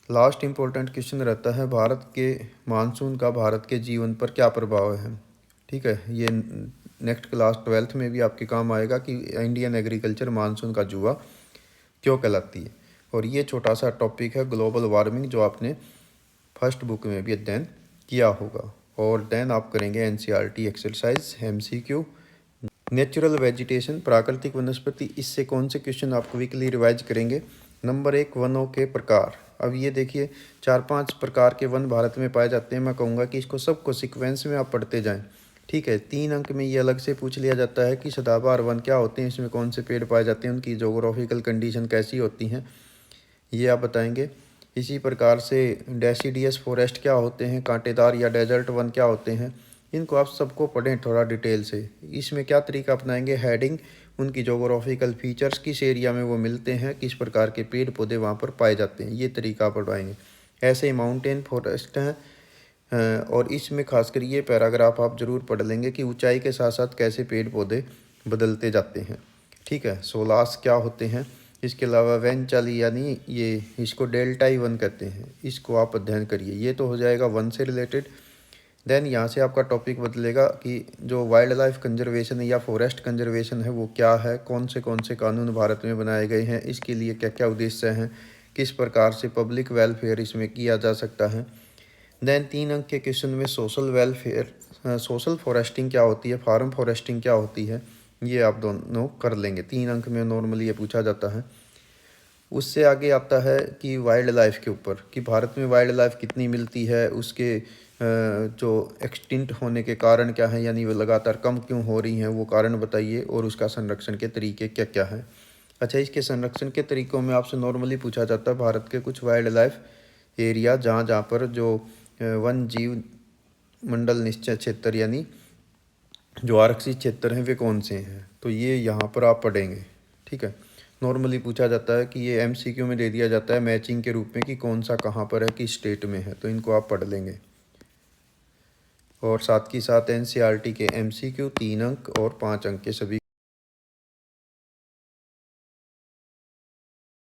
लास्ट इम्पोर्टेंट क्वेश्चन रहता है भारत के मानसून का भारत के जीवन पर क्या प्रभाव है। ठीक है, ये नेक्स्ट क्लास 12th में भी आपके काम आएगा कि इंडियन एग्रीकल्चर मानसून का जुआ क्यों कहलाती है। और ये छोटा सा टॉपिक है ग्लोबल वार्मिंग, जो आपने फर्स्ट बुक में भी अध्ययन किया होगा। और देन आप करेंगे NCERT exercise MCQ, natural vegetation, प्राकृतिक वनस्पति, इससे कौन से क्वेश्चन आपको वीकली रिवाइज करेंगे। नंबर 1 वनों के प्रकार। अब ये देखिए 4-5 प्रकार के वन भारत में पाए जाते हैं, मैं कहूँगा कि इसको सबको सीक्वेंस में आप पढ़ते जाएं। ठीक है। 3 अंक में ये अलग से पूछ लिया जाता है कि सदाबहार वन क्या होते हैं, इसमें कौन से पेड़ पाए जाते हैं, उनकी जोग्राफिकल कंडीशन कैसी होती हैं, ये आप बताएंगे। इसी प्रकार से डेसिडियस फॉरेस्ट क्या होते हैं, कांटेदार या डेजर्ट वन क्या होते हैं, इनको आप सबको पढ़ें थोड़ा डिटेल से। इसमें क्या तरीका अपनाएंगे, हेडिंग, उनकी जोग्राफिकल फीचर्स, किस एरिया में वो मिलते हैं, किस प्रकार के पेड़ पौधे वहाँ पर पाए जाते हैं, ये तरीका पढ़वाएंगे। ऐसे ही माउंटेन फॉरेस्ट हैं, और इसमें खासकर ये पैराग्राफ आप ज़रूर पढ़ लेंगे कि ऊंचाई के साथ साथ कैसे पेड़ पौधे बदलते जाते हैं। ठीक है। सोलास क्या होते हैं, इसके अलावा वेंचाली यानी ये इसको डेल्टाई वन कहते हैं, इसको आप अध्ययन करिए। ये तो हो जाएगा वन से रिलेटेड। देन यहाँ से आपका टॉपिक बदलेगा कि जो वाइल्ड लाइफ कंजर्वेशन या फॉरेस्ट कंजर्वेशन है वो क्या है, कौन से कानून भारत में बनाए गए हैं, इसके लिए क्या क्या उद्देश्य हैं, किस प्रकार से पब्लिक वेलफेयर इसमें किया जा सकता है। देन 3 अंक के क्वेश्चन में सोशल वेलफेयर, सोशल फॉरेस्टिंग क्या होती है, फार्म फॉरेस्टिंग क्या होती है, ये आप दोनों कर लेंगे। 3 अंक में नॉर्मली ये पूछा जाता है। उससे आगे आता है कि वाइल्ड लाइफ के ऊपर, कि भारत में वाइल्ड लाइफ कितनी मिलती है, उसके जो एक्सटिंक्ट होने के कारण क्या हैं, यानी वो लगातार कम क्यों हो रही हैं, वो कारण बताइए, और उसका संरक्षण के तरीके क्या क्या हैं। अच्छा, इसके संरक्षण के तरीक़ों में आपसे नॉर्मली पूछा जाता है भारत के कुछ वाइल्ड लाइफ एरिया जहाँ जहाँ पर जो वन जीव मंडल निश्चय क्षेत्र यानी जो आरक्षित क्षेत्र हैं वे कौन से हैं, तो ये यहाँ पर आप पढ़ेंगे। ठीक है। नॉर्मली पूछा जाता है कि ये एमसीक्यू में दे दिया जाता है मैचिंग के रूप में कि कौन सा कहाँ पर है, किस स्टेट में है, तो इनको आप पढ़ लेंगे। और साथ ही साथ एनसीईआरटी के एमसीक्यू 3 अंक और 5 अंक के सभी